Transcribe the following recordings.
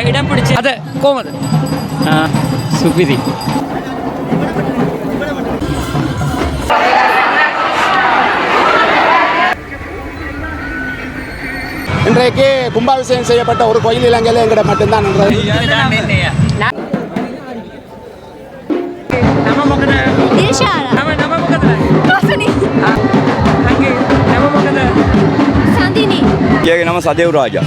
இடம் பிடிச்சி அது கோமது சுபிரி. இன்றைக்கு கும்பாபிஷேகம் செய்யப்பட்ட ஒரு கோயில் இலங்கையில் எங்கிட்ட மட்டும்தான் நம்ம சதேவ் ராஜா.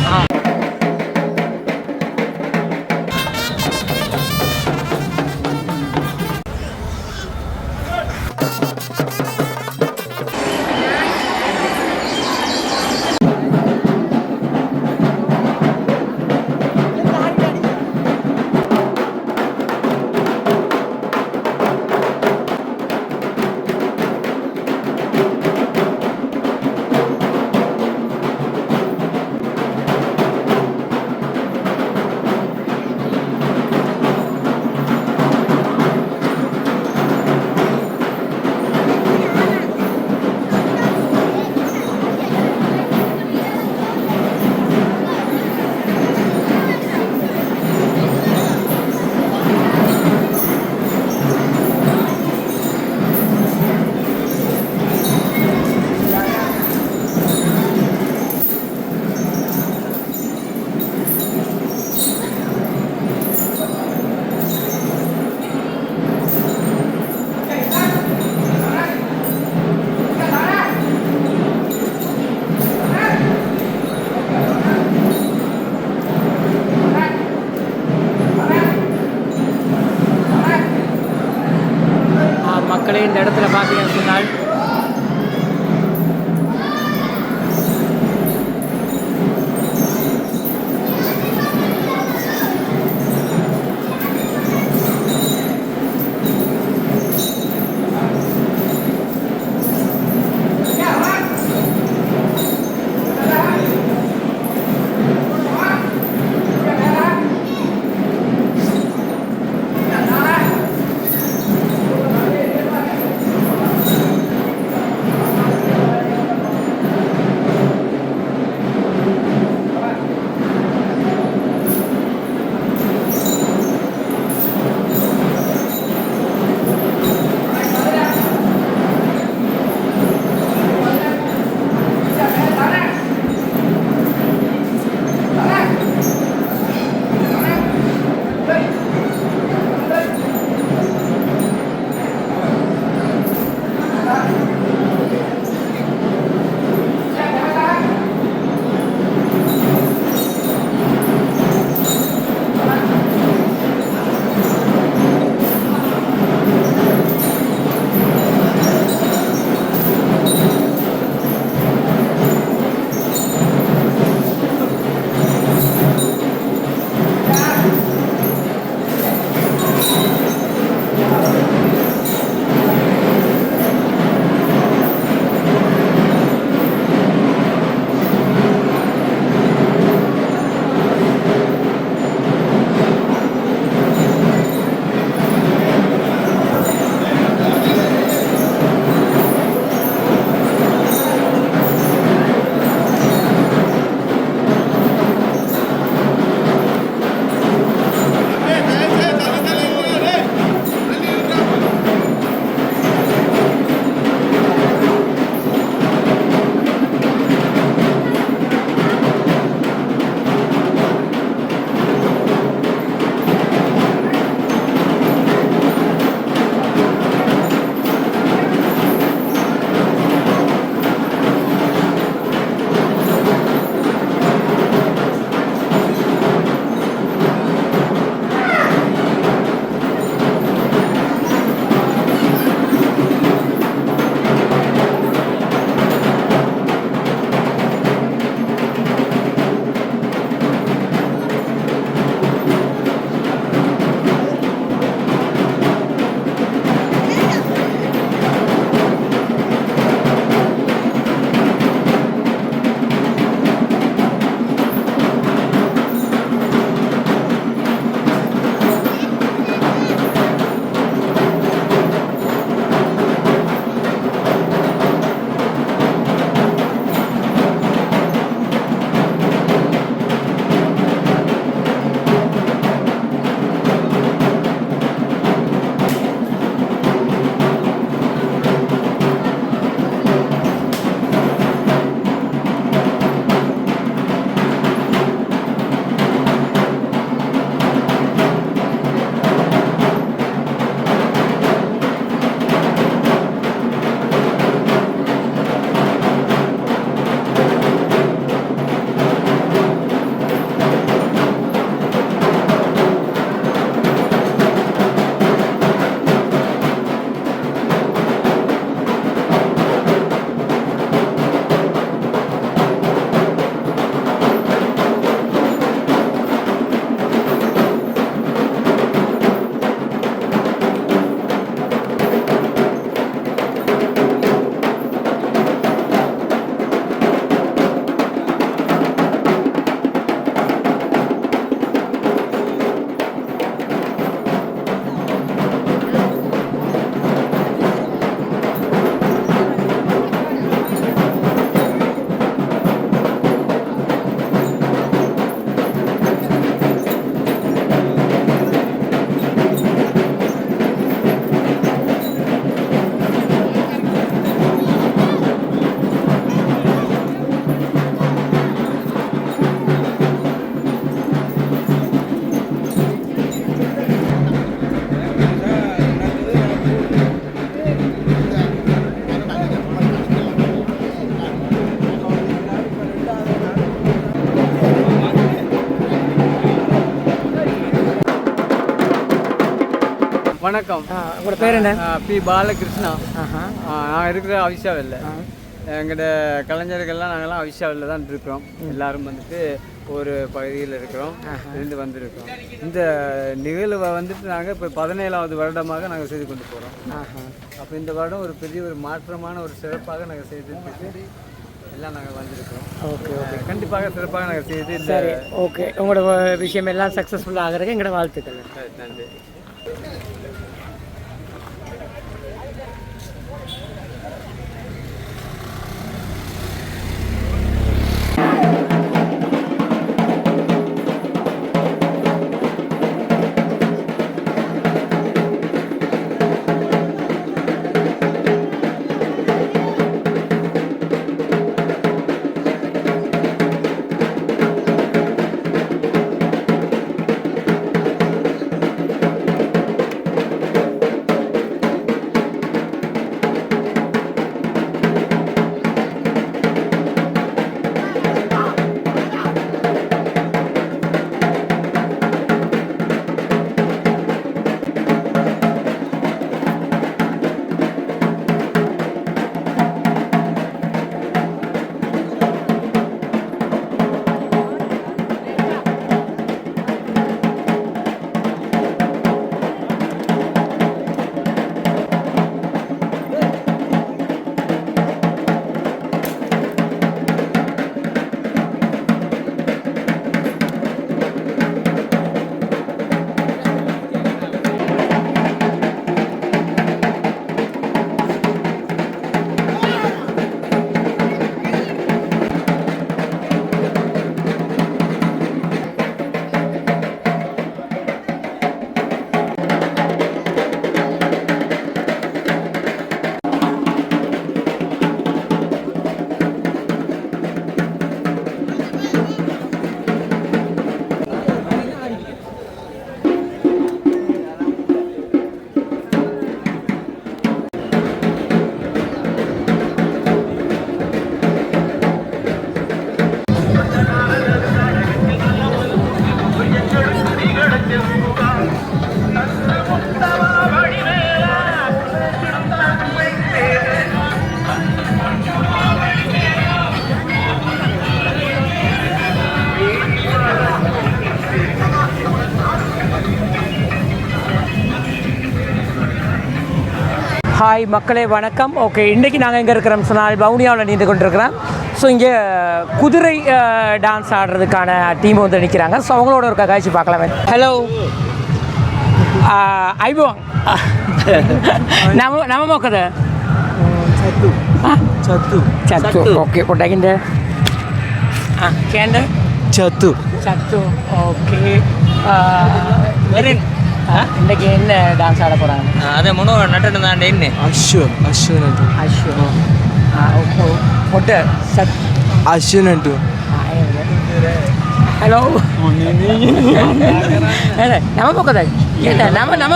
வணக்கம். உங்களோட பேர் என்ன? பி பாலகிருஷ்ணா. நான் இருக்கிற அவிஷாவில். எங்கள்கிட்ட கலைஞர்கள்லாம் நாங்கள்லாம் அவிஷாவில் தான் இருக்கிறோம். எல்லாரும் வந்துட்டு ஒரு பகுதியில் இருக்கிறோம், இருந்து வந்திருக்கிறோம். இந்த நிகழ்வை வந்துட்டு நாங்கள் இப்போ 17வது வருடமாக நாங்கள் செய்து கொண்டு போகிறோம். அப்போ இந்த வருடம் ஒரு பெரிய ஒரு மாற்றமான ஒரு சிறப்பாக நாங்கள் செய்துட்டு எல்லாம் நாங்கள் வந்திருக்கிறோம். ஓகே ஓகே, கண்டிப்பாக சிறப்பாக நாங்கள் செய்து. சரி, ஓகே. உங்களோட விஷயம் எல்லாம் சக்ஸஸ்ஃபுல்லாக ஆகிறதுக்கு எங்களோட வாழ்த்துக்கள். நன்றி. ஹாய் மக்களே, வணக்கம். ஓகே, இன்றைக்கி நாங்கள் எங்கே இருக்கிறோம் சொன்னால் வவுனியாவில் நின்று கொண்டிருக்கிறோம். ஸோ இங்கே குதிரை டான்ஸ் ஆடுறதுக்கான டீம் வந்து நிற்கிறாங்க. ஸோ அவங்களோட ஒரு காட்சி பார்க்கலாமே. ஹலோ ஐபோங் நம்ம මොකද චතු ඕකේ පොඩ්ඩක් ඉන්න කියන්න චතු ஓகே. இன்றைக்கி என்ன டான்ஸ் ஆட போகிறாங்க? ಅದೇ ಮನೋ ನಟನ ದಾಂಡ ಎಣ್ಣೆ அஸ்வின் ஓகே பொட்டு சத் அஸ்வின் ಅಂಟು ஹலோ நம்ம මොකද நம்ம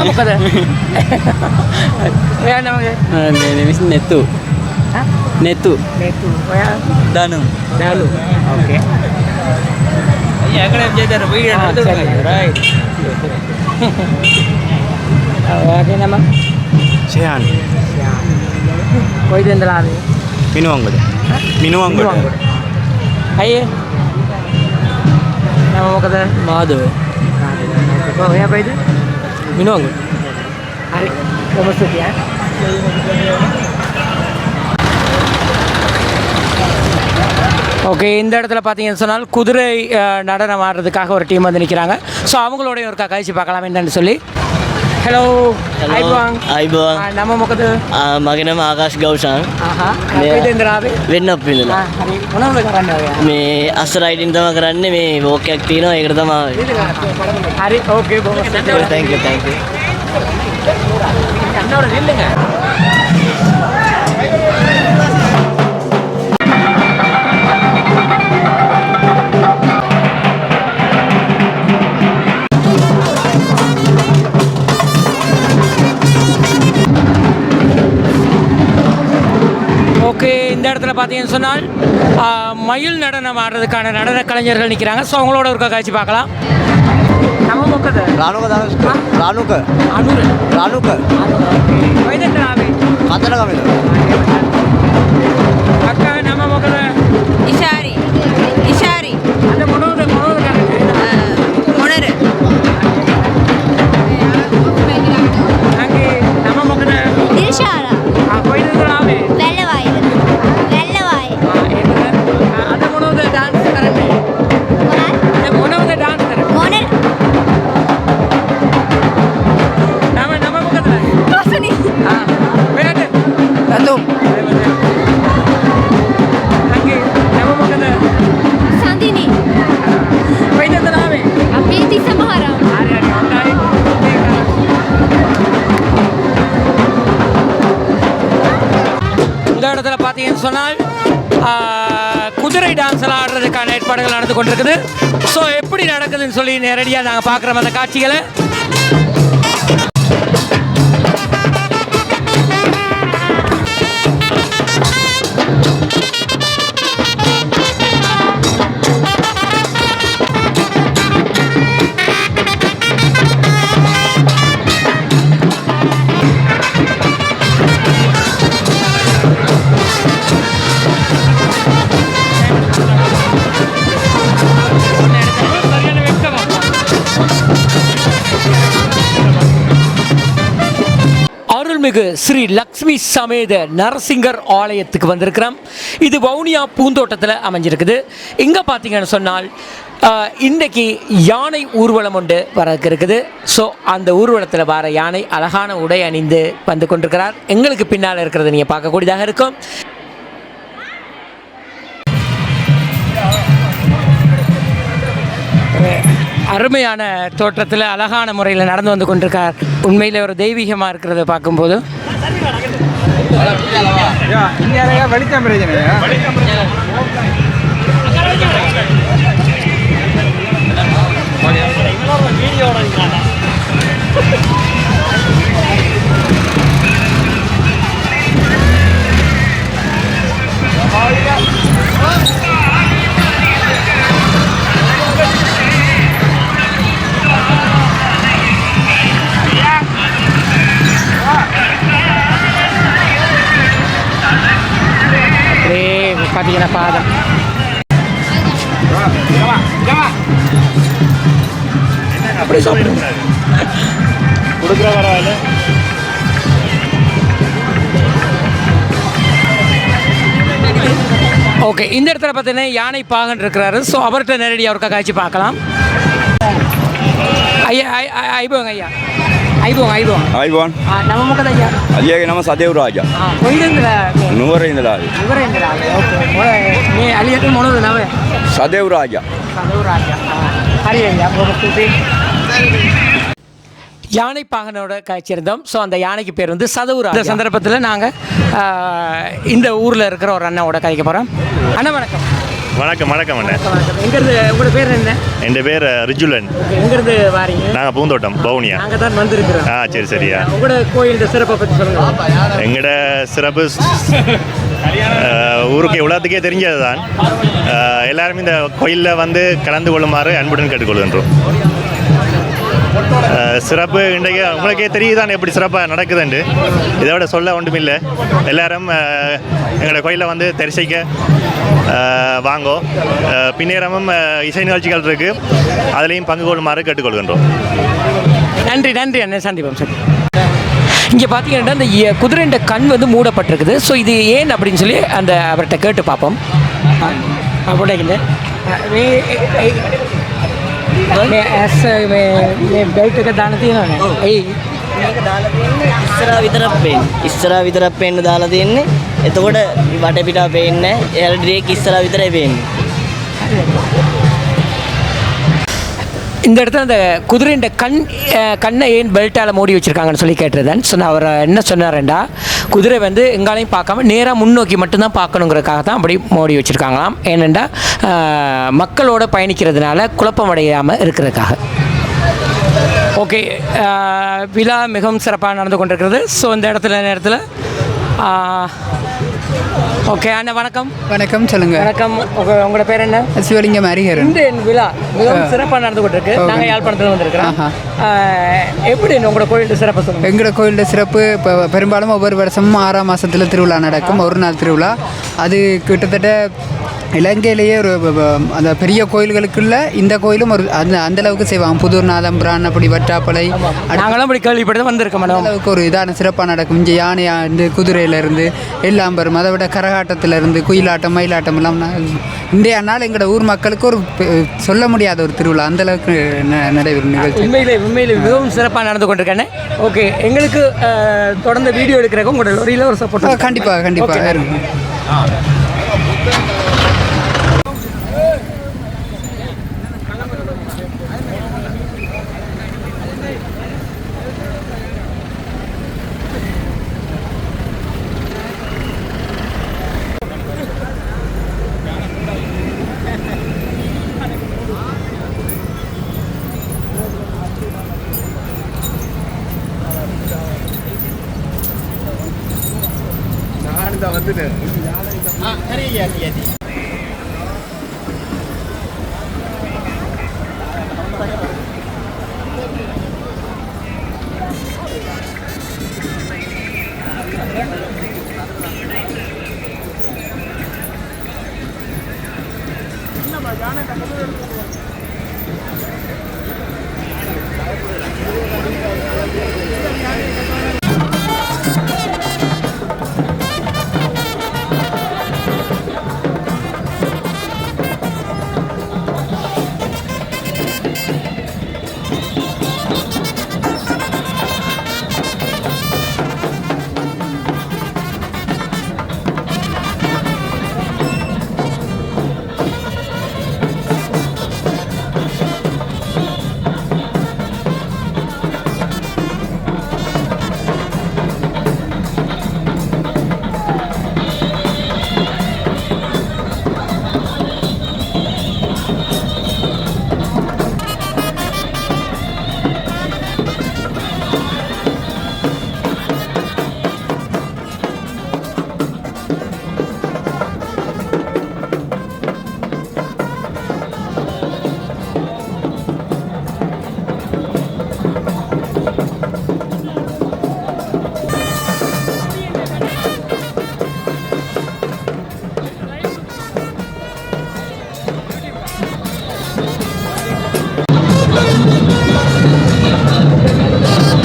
මොකද ನೆತ್ತು ඔයා ದಾನು ඕකේ ಯಾಕಡೆ ಜೈತಾರ ವೀಡಿಯೋ ರೈಟ್ ඔයාගේ නම ෂයාන් කොයිද ඉඳලා ආවේ? මිනුවංගොඩ අයියේ නම මොකද? ಮಾಧವ ඔයා කොයිද? ಮಿನುವಂಗು හරි කොහොමද කියන්නේ? ஓகே, இந்த இடத்துல பார்த்தீங்கன்னு சொன்னால் குதிரை நடனம் ஆடுறதுக்காக ஒரு டீம் வந்து நிற்கிறாங்க. ஸோ அவங்களோடைய ஒரு கழிச்சு பார்க்கலாம் என்னன்னு சொல்லி. ஹலோ ஐபாங் අයිබෝන් නම මොකද? මගේ නම ආකාශ් ගෞෂාන් කොයිද ඉඳලාවේ? වෙන්නප් ඉඳලා හරි මොනවද කරන්න ඔයා? මේ අස්ස රයිඩින් තමයි කරන්නේ මේ වෝක් එකක් තියෙනවා ඒකට තමයි ආවේ හරි ஓகே බොහොම thank you கண்ணோட நில்லுங்க. ஓகே, இந்த இடத்துல பார்த்தீங்கன்னு சொன்னால் மயில் நடனம் ஆடுறதுக்கான நடன கலைஞர்கள் நிற்கிறாங்க. ஸோ அவங்களோட ஒரு காட்சி பார்க்கலாம். நம்ம මොකද රානුක අනුර රානුක වයිදට ආවේ කතරගමද අක්කා නම මොකද ඉෂාරි ඉෂාරි අද මොනවද කරන්නේ මොනර අංගේ නම මොකද දිල්ෂාරා කොයිදට ආවේ වැල්ලවායිද වැල්ලවායි අද මොනවද ඩාන්ස් කරන්නේ අද මොනවද ඩාන්ස් කරන්නේ මොනර නම මොකද රසනි ඔයාට රතුම් අංගේ නම මොකද සඳිනි කොයිදට ආවේ අපේ තිස්ස මහරම් හරි හොඳයි இந்த இடத்துல பார்த்தீங்கன்னு சொன்னால் குதிரை டான்ஸ் எல்லாம் ஆடுறதுக்கான ஏற்பாடுகள் நடந்து கொண்டிருக்குது. ஸோ எப்படி நடக்குதுன்னு சொல்லி நேரடியாக நாங்கள் பார்க்குறோம் அந்த காட்சிகளை. அருள்மிகு ஸ்ரீ லக்ஷ்மி சமேத நரசிங்கர் ஆலயத்துக்கு வந்திருக்கிறோம். இது வவுனியா பூந்தோட்டத்தில் அமைஞ்சிருக்குது. இங்கே பார்த்தீங்கன்னு சொன்னால் இன்றைக்கி யானை ஊர்வலம் ஒன்று வரக்கு இருக்குது. ஸோ அந்த ஊர்வலத்தில் வர யானை அழகான உடை அணிந்து வந்து கொண்டிருக்கிறார். எங்களுக்கு பின்னால் இருக்கிறத நீங்கள் பார்க்கக்கூடியதாக இருக்கும். அருமையான தோற்றத்தில் அழகான முறையில் நடந்து வந்து கொண்டிருக்கார். உண்மையில் ஒரு தெய்வீகமாக இருக்கிறத பார்க்கும்போது பார்த்தீங்கன்னா பாதம் அப்படி சாப்பிடுங்க கொடுக்குற வராது. ஓகே, இந்த இடத்துல பார்த்தீங்கன்னா யானை பாகன் இருக்கிறாரு. ஸோ அவர்கிட்ட நேரடியாக அவருக்கா காட்சி பார்க்கலாம். ஐயா ஐபோங்க ஐயா ஐபோங்க ஐபோங்க අයිබෝන් நம்ம මොකද ஐயா අලියගේ නම සදේව් රාජා කොයිදද නුවර ඉඳලා නුවර ඉඳලා ඕකේ මේ අලියට මොනවද නම සදේව් රාජා සදේව් රාජා හරි ஐயா බොහොම யானை பாகனோட காட்சி இருந்தோம். ஸோ அந்த யானைக்கு பேர் வந்து சதவுரா. இந்த சந்தர்ப்பத்தில் நாங்கள் இந்த ஊரில் இருக்கிற ஒரு அண்ணாவோட கதைக்க போகிறோம். அண்ணா வணக்கம். வணக்கம் வணக்கம் அண்ணே. எங்கிறது உங்களோட பேர் என்ன? என் பேர் ரிஜுலன். எங்கிறது வாரீங்க? நாங்கள் பூந்தோட்டம் பவுனியா. நாங்கள் தான் வந்திருக்கிறோம். சரி சரியா. உங்களோட கோயிலோட சிறப்பை பற்றி சொல்லுங்கள். எங்களோட சிறப்பு ஊருக்கு உலகத்துக்கே தெரிஞ்சது தான். எல்லாருமே இந்த கோயிலில் வந்து கலந்து கொள்ளுமாறு அன்புடன் கேட்டுக்கொள்கின்றோம். சிறப்பு இன்றைக்கு உங்களுக்கே தெரியுதான் எப்படி சிறப்பாக நடக்குதுண்டு. இதோட சொல்ல ஒன்றுமில்லை. எல்லாரும் எங்களோட கோயிலில் வந்து தரிசிக்க வாங்கோ. பின்னேரமும் இசை நிகழ்ச்சிகள் இருக்குது, அதுலேயும் பங்கு கொள்ளுமாறு கேட்டுக்கொள்கின்றோம். நன்றி நன்றி அண்ணன், சந்திப்போம் சார். இங்கே பார்த்தீங்கன்னா இந்த குதிரைண்ட கண் வந்து மூடப்பட்டிருக்குது. ஸோ இது ஏன் அப்படின்னு சொல்லி அந்த அவர்கிட்ட கேட்டு பார்ப்போம். அப்படிங்க මේ ඇස් මේ බෙල්ට් එක දාලා තියෙනවනේ. එයි මේක දාලා තියෙන්නේ ඉස්සරහා විතරක් පේන්නේ. ඉස්සරහා විතරක් පේන්න දාලා තියෙන්නේ. එතකොට වටපිටා පේන්නේ නැහැ. එයාලා ඩ්‍රේක් ඉස්සරහා විතරයි පේන්නේ. இந்த இடத்துல அந்த குதிரையின் கண்ணை ஏன் பெல்ட்டால் மூடி வச்சுருக்காங்கன்னு சொல்லி கேட்டிருந்தேன். ஸோ நான் அவர் என்ன சொன்னார்ண்டா, குதிரை வந்து எங்காலையும் பார்க்காம நேராக முன்னோக்கி மட்டும்தான் பார்க்கணுங்கிறதுக்காக தான் அப்படி மூடி வச்சுருக்காங்களாம். ஏனெண்டா மக்களோட பயணிக்கிறதுனால குழப்பம் அடையாமல் இருக்கிறதுக்காக. ஓகே, விழா மிகவும் சிறப்பாக நடந்து கொண்டிருக்கிறது. ஸோ இந்த நேரத்தில் ஓகே அண்ணா வணக்கம். வணக்கம், சொல்லுங்க. வணக்கம். உங்களோட பேர் என்ன? சிவலிங்கம் ஹரிஹரன். இந்த விழா மிகவும் சிறப்பாக நடந்து கொண்டிருக்கு. நாங்கள் யாழ்ப்பாணத்தில் வந்திருக்கிறோம். எப்படி உங்களோட கோயில் சிறப்பு சொல்லுங்கள். எங்களோட கோயிலில் சிறப்பு இப்போ பெரும்பாலும் ஒவ்வொரு வருஷமும் 6ஆம் மாதத்தில் திருவிழா நடக்கும். ஒரு நாள் திருவிழா. அது கிட்டத்தட்ட இலங்கையிலேயே ஒரு அந்த பெரிய கோயில்களுக்குள்ள இந்த கோயிலும் ஒரு அந்த அளவுக்கு செய்வாங்க. புதூர் நாதம்புரான், அப்படி வட்டாப்பளை, நாங்களும் அப்படி கேள்விப்பட்டு வந்திருக்கோம். அளவுக்கு ஒரு இதான சிறப்பாக நடக்கும். இங்கே யானையிருந்து, குதிரையிலேருந்து எல்லாம் வரும். அதை விட கரகாட்டத்திலேருந்து குயிலாட்டம், மயிலாட்டம் எல்லாம் இன்றைய நாள் எங்களோட ஊர் மக்களுக்கு ஒரு சொல்ல முடியாத ஒரு திருவிழா. அந்த அளவுக்கு நடைபெறும் நிகழ்ச்சி. உண்மையிலே மிகவும் சிறப்பாக நடந்து கொண்டிருக்கேன். ஓகே, எங்களுக்கு தொடர்ந்து வீடியோ எடுக்கிறக்கு உங்களோட லொரியில் ஒரு சப்போர்ட். கண்டிப்பாக இருக்கும்.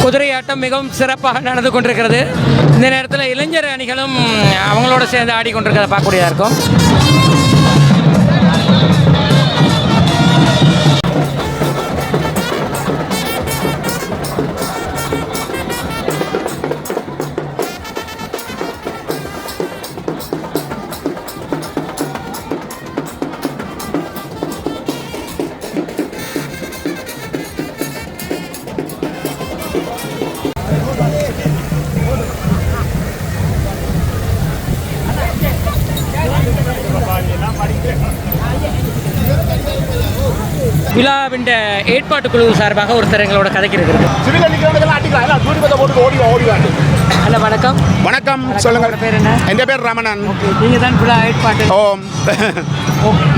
குதிரையாட்டம் மிகவும் சிறப்பாக நடந்து கொண்டிருக்கிறது. இந்த நேரத்தில் இளைஞர் அணிகளும் அவங்களோட சேர்ந்து ஆடிக்கொண்டிருக்கிறத பார்க்கக்கூடியதாக இருக்கும். விழாவின் ஏற்பாட்டு குழு சார்பாக ஒருத்தர் எங்களோட கதைக்கு இருக்கிறது. ஹலோ, வணக்கம். வணக்கம், சொல்லுங்கள். பேர் என்ன? என் பேர் ரமணன். நீங்கள் தான் விழா ஏற்பாட்டு. ஓம்.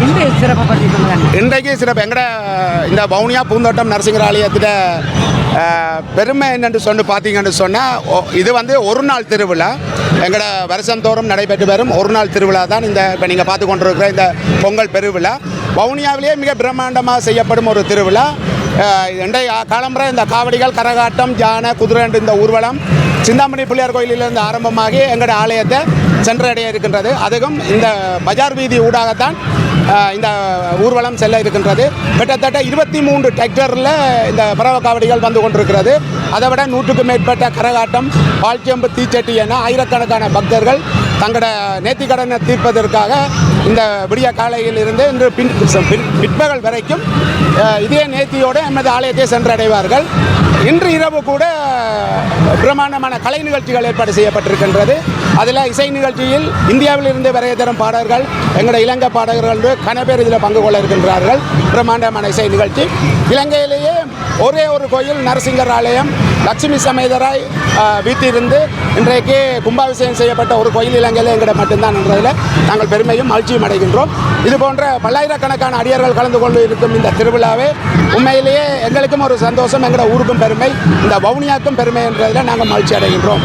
இந்த சிறப்பை பற்றி சொல்லுங்கள். இன்றைக்கு சிறப்பு எங்கட இந்த வவுனியா பூந்தோட்டம் நரசிங்கர் ஆலயத்தில் பெருமை என்னென்று பார்த்தீங்கன்னு சொன்னால், இது வந்து ஒரு நாள் திருவிழா. எங்களோட வருஷந்தோறும் நடைபெற்று வரும் ஒரு நாள் திருவிழா தான் இந்த இப்போ நீங்கள் பார்த்து கொண்டிருக்கிற இந்த பொங்கல் பெருவிழா. வவுனியாவிலேயே மிக பிரம்மாண்டமாக செய்யப்படும் ஒரு திருவிழா. இன்றைய காலம்புற இந்த காவடிகள், கரகாட்டம், யானை, குதிரை இந்த ஊர்வலம் சிந்தாமணி பிள்ளையார் கோயிலிலிருந்து ஆரம்பமாகி எங்களோட ஆலயத்தை சென்றடைய இருக்கின்றது. அதுவும் இந்த பஜார் வீதி ஊடாகத்தான் இந்த ஊர்வலம் செல்ல இருக்கின்றது. கிட்டத்தட்ட 23 டிராக்டரில் இந்த பறவை காவடிகள் வந்து கொண்டிருக்கிறது. அதை விட 100க்கும் மேற்பட்ட கரகாட்டம், பால்சியம்பு, தீச்சட்டி என ஆயிரக்கணக்கான பக்தர்கள் தங்களோட நேர்த்திக்கடனை தீர்ப்பதற்காக இந்த விடிய காலையில் இருந்து இன்று பிற்பகல் வரைக்கும் இதே நேர்த்தியோடு எமது ஆலயத்தை சென்றடைவார்கள். இன்று இரவு கூட பிரமாண்டமான கலை நிகழ்ச்சிகள் ஏற்பாடு செய்யப்பட்டிருக்கின்றது. அதில் இசை நிகழ்ச்சியில் இந்தியாவில் இருந்து வரைய தரும் பாடகர்கள் எங்களுடைய இலங்கை பாடகர்கள் கன பேர் இதில் பங்கு கொள்ள இருக்கின்றார்கள். பிரம்மாண்டமான இசை நிகழ்ச்சி. இலங்கையிலேயே ஒரே ஒரு கோயில் நரசிங்கர் ஆலயம் லட்சுமி சமேதராய் வீட்டிலிருந்து இன்றைக்கு கும்பாபிஷேகம் செய்யப்பட்ட ஒரு கோயில் இலங்கையில் எங்களிடம் மட்டும்தான் என்றதில் நாங்கள் பெருமையும் மகிழ்ச்சியும் அடைகின்றோம். இது போன்ற பல்லாயிரக்கணக்கான அடியார்கள் கலந்து கொண்டு இருக்கும் இந்த திருவிழாவே உண்மையிலேயே எங்களுக்கும் ஒரு சந்தோஷம், எங்களோட ஊருக்கும் பெருமை, இந்த வவுனியாக்கும் பெருமை என்றதில் நாங்கள் மகிழ்ச்சி அடைகின்றோம்.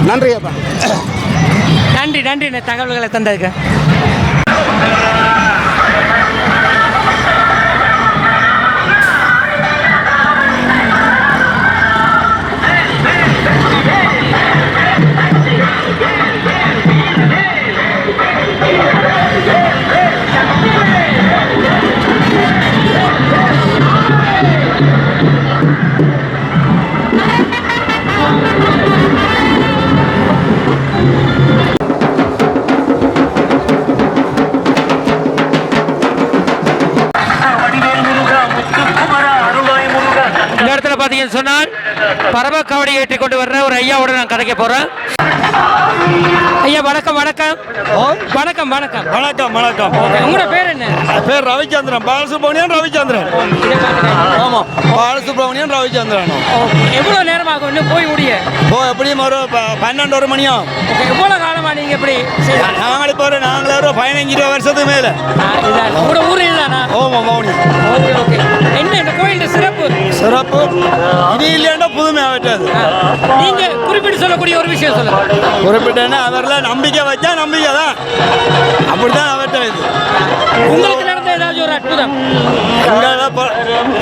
நன்றி அப்பா. நன்றி நன்றி தகவல்களை தந்ததுக்கு. பார்த்தீங்கன்னு சொன்னால் பரம கவடி ஏற்றி கொண்டு வர்ற ஒரு ஐயாவோட நான் கதைக்க போறேன். ஐயா வணக்கம். வணக்கம் வணக்கம் வணக்கம் வணக்கம் வணக்கம். உங்களோட பேர் என்ன? பேர் ரவிச்சந்திரன், பாலசுப்ரமணியன் ரவிச்சந்திரன். ஆமாம், பாலசுப்ரமணியன் ரவிச்சந்திரன். எவ்வளோ நேரமாகும் இன்னும் போய் முடிய? எப்படியும் ஒரு 12 மணியா. எவ்வளோ காலமா நீங்க எப்படி? நாங்கள் இப்போ நாங்களே ஒரு 15-20 வருஷத்துக்கு மேலே. உங்களோட ஊர் இதுதானா? ஓமா மௌனி. Okay okay. என்ன இந்த கோயில் சிறப்பு? சிறப்பு இது இல்லைன்னா புதுமையாகட்டது. நீங்க குறிப்பிட்டு சொல்லக்கூடிய ஒரு விஷயம் சொல்லுங்க. குறிப்பிட்டேன்னா அவரில் நம்பிக்கை வச்சா நம்பிக்கை தான், அப்படித்தான் அவர்கிட்ட இது. உங்களுக்கு நடந்த ஏதாவது ஒரு அற்புதம்?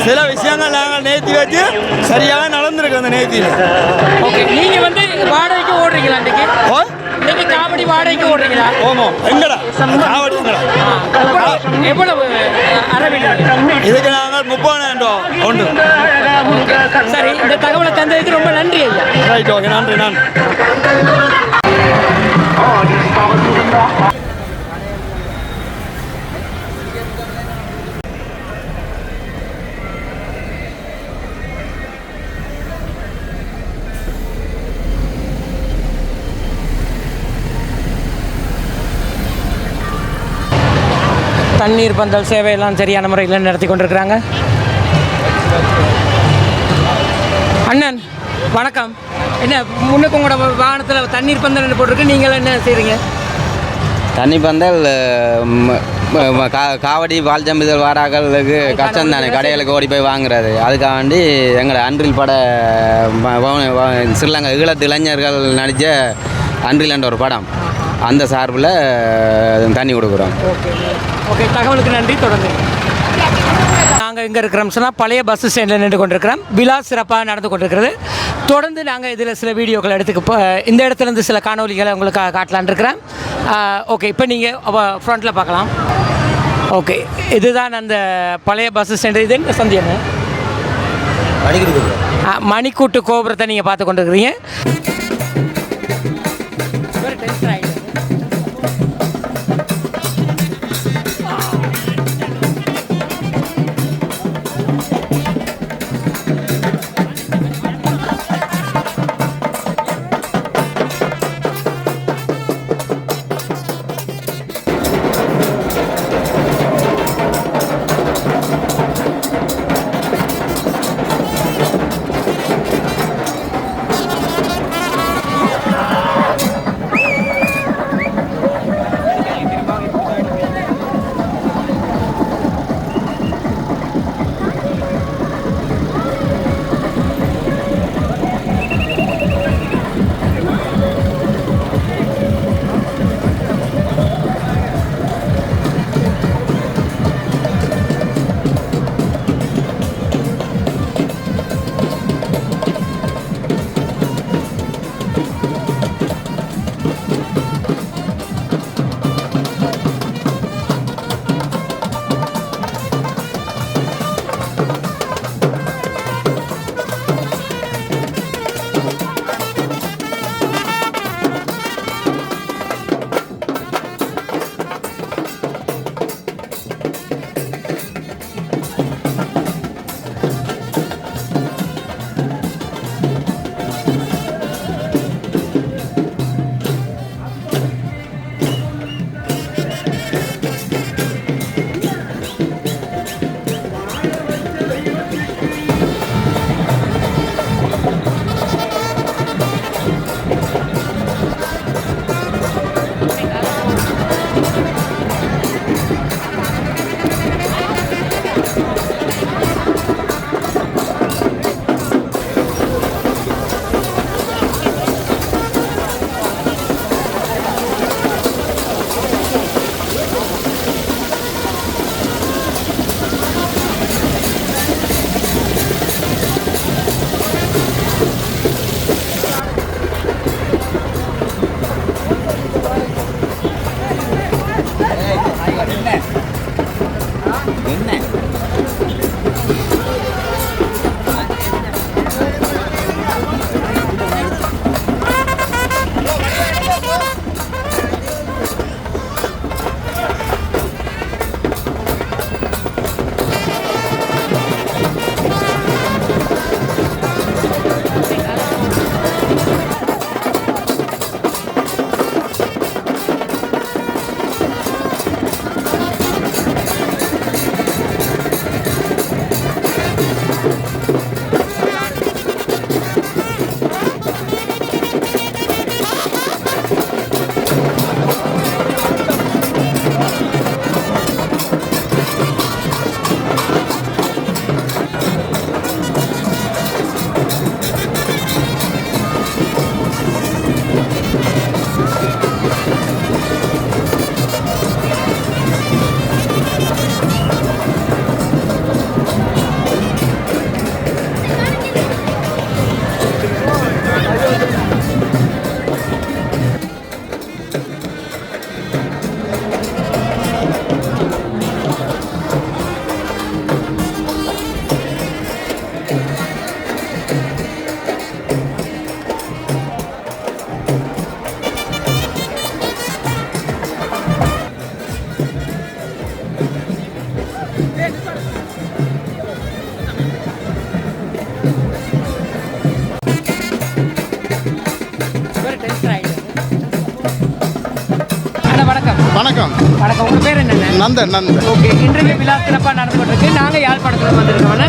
சில விஷயங்கள் நாங்கள் நேர்த்தி வச்சு சரியாக நடந்திருக்கு அந்த நேர்த்தியில். ஓகே, நீங்க வந்து வாடகைக்கு ஓடுறீங்களா இன்னைக்கு? இன்னைக்கு காவடி வாடகைக்கு ஓடுறீங்களா? ஆமாம், எங்கடா காவடி எங்கடா. எவ்வளவு அறவிடுறீங்க? இதுக்கு நாங்கள் 30,000 ரூபா உண்டு. சரி, இந்த தகவலை தந்ததுக்கு ரொம்ப நன்றி ஐயா. ரைட், ஓகே, நன்றி. நான் தண்ணீர் பந்தல் சேவையெல்லாம் சரியான முறையில் நடத்தி கொண்டிருக்கிறாங்க. அண்ணன் வணக்கம். என்ன முன்னுக்கு உங்களோட வாகனத்தில் தண்ணீர் பந்தல் போட்டிருக்கு, நீங்கள் என்ன செய்கிறீங்க? தண்ணி பந்தல் காவடி பால் ஜம்பிதல் வாராக்களுக்கு கஷ்டம் தானே, கடைகளுக்கு ஓடி போய் வாங்குறது. அதுக்காக வேண்டி எங்களோட அன்றில் பட ஸ்ரீலங்கா ஈழத்து இளைஞர்கள் நடித்த அன்றில் என்ற ஒரு படம், அந்த சார்பில் தண்ணி கொடுக்குறோம். ஓகே ஓகே, தகவலுக்கு நன்றி. தொடர்ந்து நாங்கள் எங்கே இருக்கிறோம் சொன்னால் பழைய பஸ் ஸ்டாண்டில் நின்று கொண்டிருக்கிறோம். விழா சிறப்பாக நடந்து கொண்டிருக்கிறது. தொடர்ந்து நாங்கள் இதில் சில வீடியோக்கள் எடுத்துக்க இந்த இடத்துலேருந்து சில காணொலிகளை உங்களுக்கு காட்டலான் இருக்கிறேன். ஓகே, இப்போ நீங்கள் ஃப்ரண்ட்டில் பார்க்கலாம். ஓகே, இதுதான் அந்த பழைய பஸ் ஸ்டாண்டு. இது என்ன சந்தி என்ன மணிக்கூட்டு கோபுரத்தை நீங்கள் பார்த்து கொண்டிருக்கிறீங்க. வணக்கம் வணக்கம், உங்கள் பேர் என்னென்ன? நந்தன் ஓகே, இன்றைய விழா சிறப்பாக நடந்து கொண்டிருக்கு. நாங்கள் யாழ்ப்பாணத்தில் வந்திருக்கோம்னா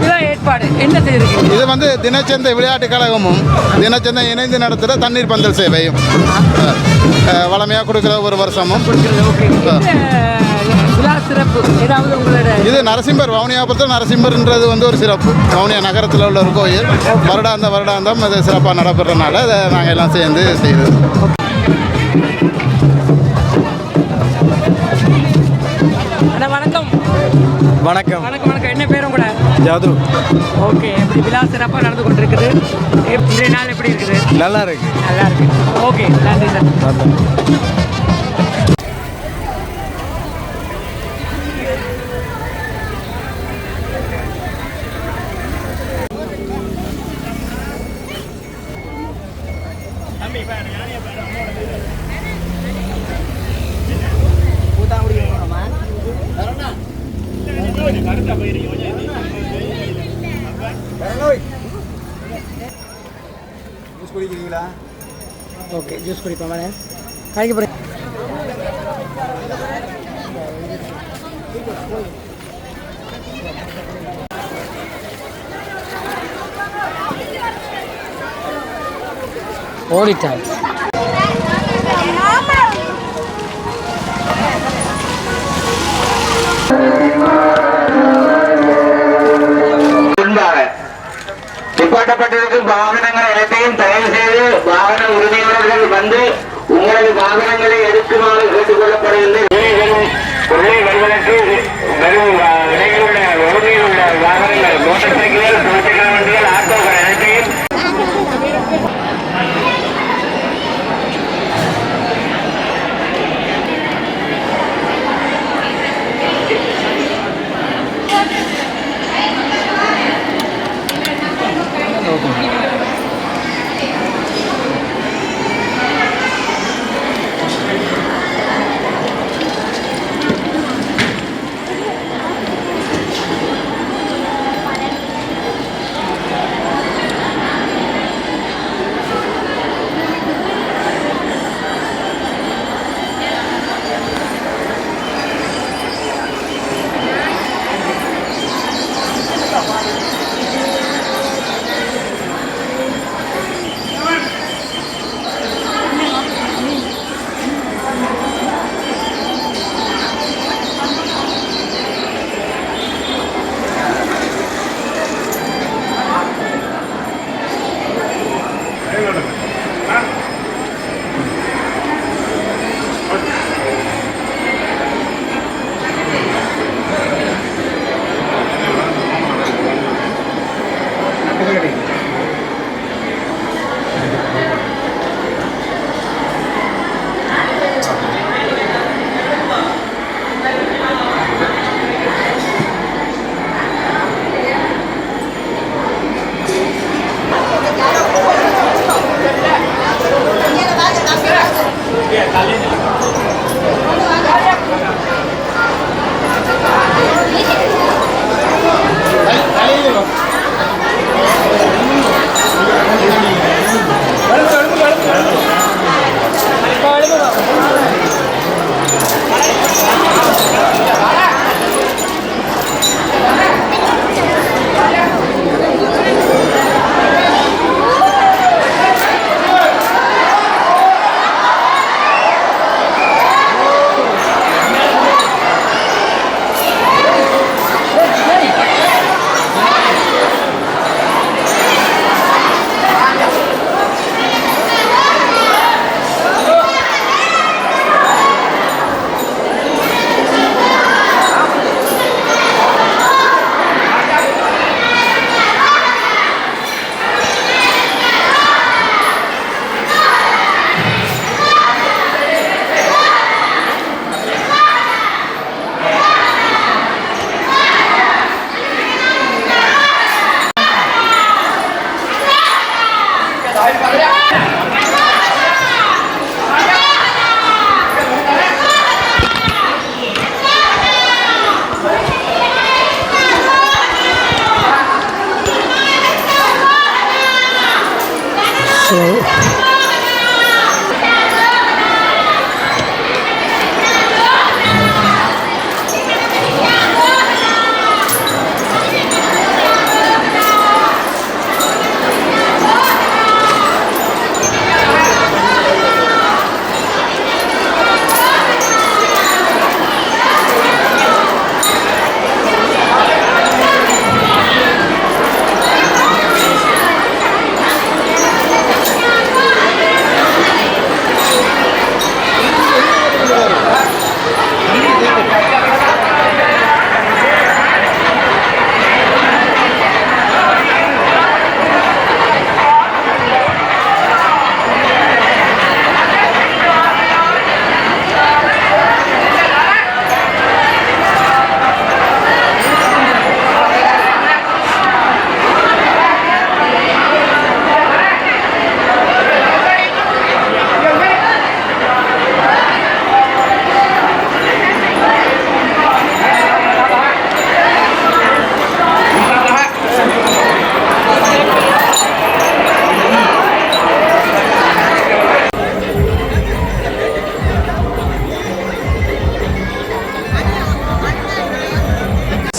விழா ஏற்பாடு என்ன செய்திருக்கீங்க? இது வந்து தினச்சந்தை விளையாட்டு கழகமும் தினச்சந்தை இணைந்து நடத்துகிற தண்ணீர் பந்தல் சேவையும் வளமையாக கொடுக்குற ஒரு வருஷமும் ஓகே, விழா சிறப்பு ஏதாவது உங்களோட? இது நரசிம்மர் வவுனியாபுரத்தில் நரசிம்மர்ன்றது வந்து ஒரு சிறப்பு. வவுனியா நகரத்தில் உள்ள ஒரு கோயில். வருடாந்தம் அது சிறப்பாக நடைபெறனால அதை நாங்கள் எல்லாம் சேர்ந்து செய்யுது. அண்ணா வணக்கம். வணக்கம். வணக்கம். என்ன பேரும் கூட? ஜாது. ஓகே, எப்படி விழா சிறப்பாக நடந்து கொண்டிருக்குது? இன்றைய நாள் எப்படி இருக்குது? நல்லா இருக்கு. நல்லா இருக்கு. ஓகே, நன்றி சார். ஓகே, ஜூஸ் குடிப்போம். கழிக்க போகிறேன். ஓடிட்டான். நிப்பாட்டப்பட்டிருக்கும் வாகனங்கள் அனைத்தையும் தயவு செய்து வாகன உரிமையாளர்கள் வந்து உங்களது வாகனங்களை எடுக்குமாறு கேட்டுக் கொள்ளப்படுகின்ற உள்ளே வருவதற்கு வரும் ரோட்டில் உள்ள வாகனங்கள் மோட்டார் சைக்கிள்கள், துணைச்சக்கர வண்டிகள், ஆட்டோக்கள் அனைத்தையும்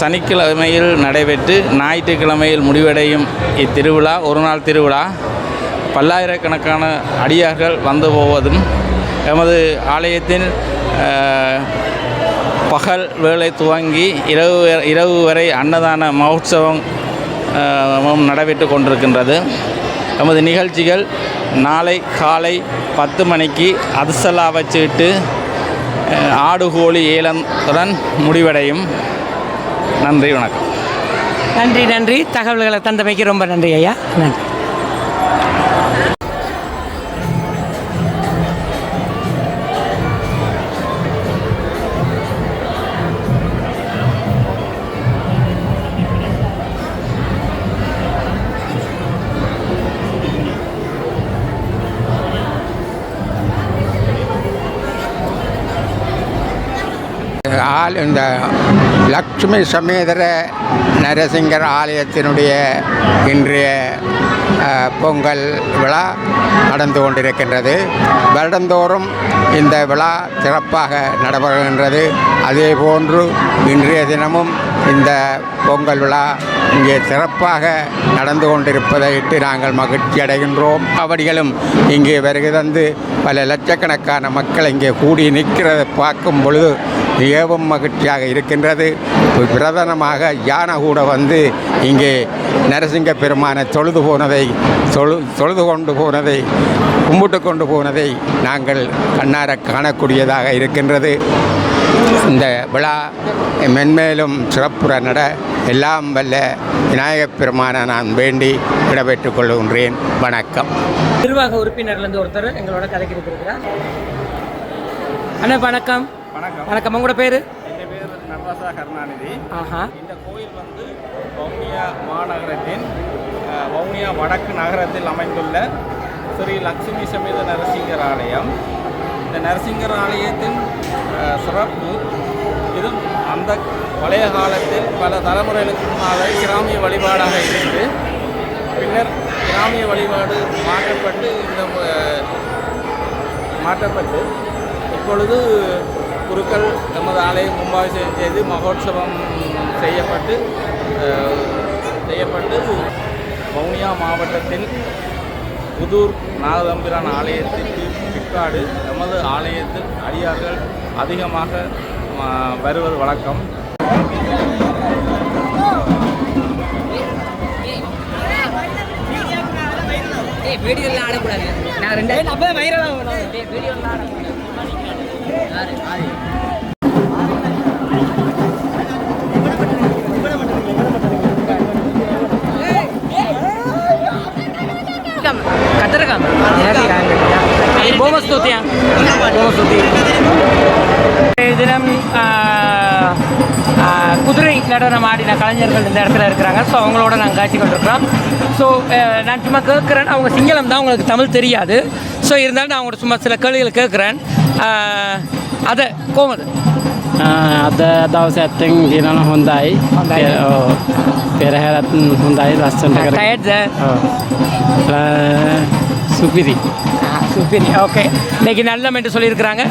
சனிக்கிழமையில் நடைபெற்று ஞாயிற்றுக்கிழமையில் முடிவடையும் இத்திருவிழா ஒரு நாள் திருவிழா பல்லாயிரக்கணக்கான அடியார்கள் வந்து போவதும் எமது ஆலயத்தின் பகல் வேளை துவங்கி இரவு வரை அன்னதான மகோத்சவம் நடைபெற்று கொண்டிருக்கின்றது. எமது நிகழ்ச்சிகள் நாளை காலை 10 மணிக்கு அதுசலாவை சீட்டு ஆடு கோழி ஏலத்துடன் முடிவடையும். நன்றி, வணக்கம். நன்றி. தகவல்களை தந்தமைக்கு ரொம்ப நன்றி ஐயா. நன்றி. இந்த லக்ஷ்மி சமேதர நரசிங்கர் ஆலயத்தினுடைய இன்றைய பொங்கல் விழா நடந்து கொண்டிருக்கின்றது. வருடந்தோறும் இந்த விழா சிறப்பாக நடைபெறுகின்றது. அதே போன்று இன்றைய தினமும் இந்த பொங்கல் விழா இங்கே சிறப்பாக நடந்து கொண்டிருப்பதையிட்டு நாங்கள் மகிழ்ச்சி அடைகின்றோம். அவர்களும் இங்கே வருகை தந்து பல லட்சக்கணக்கான மக்கள் இங்கே கூடி நிற்கிறதை பார்க்கும் பொழுது மிகவும் மகிழ்ச்சியாக இருக்கின்றது. பிரதானமாக யானை கூட வந்து இங்கே நரசிங்க பெருமானை தொழுது கொண்டு போனதை கும்பிட்டு கொண்டு போனதை நாங்கள் கண்ணார காணக்கூடியதாக இருக்கின்றது. இந்த விழா மென்மேலும் சிறப்புற நட எல்லாம் வல்ல விநாயகப் பெருமானை நான் வேண்டி விடைபெற்றுக் கொள்கின்றேன். வணக்கம். நிர்வாக உறுப்பினர்லேருந்து ஒருத்தர் எங்களோட கலைக்கு இருக்கிறார். அண்ணா வணக்கம். வணக்கம். உங்களோட பேர்? என் பேர் நடராசா கருணாநிதி. இந்த கோயில் வந்து வவுனியா மாநகரத்தின் வவுனியா வடக்கு நகரத்தில் அமைந்துள்ள ஸ்ரீ லக்ஷ்மி சமேத நரசிங்கர் ஆலயம். இந்த நரசிங்கர் ஆலயத்தின் சிறப்பு இது அந்த பழைய காலத்தில் பல தலைமுறைகளுக்கு முன்னாலே கிராமிய வழிபாடாக இருந்து பின்னர் கிராமிய வழிபாடு மாற்றப்பட்டு இப்பொழுது குருக்கள் நமது ஆலயம் கும்பாபிஷேகம் செய்து மகோத்சவம் செய்யப்பட்டு வவுனியா மாவட்டத்தில் புதூர் நாகதம்பிரான் ஆலயத்திற்கு பிற்காடு நமது ஆலயத்தில் அடியார்கள் அதிகமாக வருவது வழக்கம். வீடியோலாம் ஆடக்கூடாது. நான் 2 வைரலாக வீடியோலாம் ஆடக்கூடாது. கத்திரக்காம போமஸ்தூத்தியா தினம் குதிரை நடனம் ஆடின கலைஞர்கள் இந்த இடத்துல இருக்கிறாங்க. ஸோ அவங்களோட நாங்கள் காட்சி கொண்டிருக்கிறோம். ஸோ நான் சும்மா கேட்குறேன், அவங்க சிங்களம் தான், உங்களுக்கு தமிழ் தெரியாது. ஸோ இருந்தாலும் நான் அவங்களோட சும்மா சில கேள்விகள் கேட்குறேன். அதை கோமது ada dawse ateng dinana Hyundai perherat Hyundai lasan negara tired supiri okay. இன்னைக்கு நல்லம் என்று சொல்லியிருக்கிறாங்க.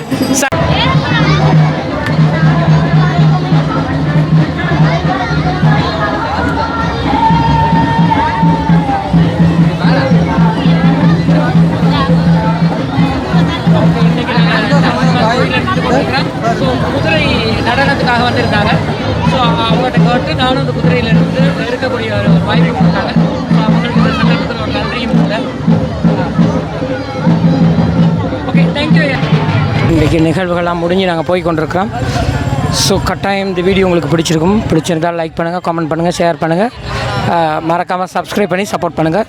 குதிரை நடனத்துக்காக வந்திருக்காங்க. ஸோ அவங்கள்ட்ட கேட்டு நானும் அந்த குதிரையிலிருந்து இருக்கக்கூடிய ஒரு வாய்ப்பு கொடுத்தாங்க. ஸோ அவங்களுக்கு இந்த சந்தர்ப்பத்தில் ஒரு நன்றியும் கூட. Okay, thank you. இன்றைக்கி நிகழ்வுகள்லாம் முடிஞ்சு நாங்கள் போய் கொண்டிருக்கிறோம். ஸோ கட்டாயம் இந்த வீடியோ உங்களுக்கு பிடிச்சிருந்தால் லைக் பண்ணுங்கள், கமெண்ட் பண்ணுங்கள், ஷேர் பண்ணுங்கள், மறக்காமல் சப்ஸ்கிரைப் பண்ணி சப்போர்ட் பண்ணுங்கள்.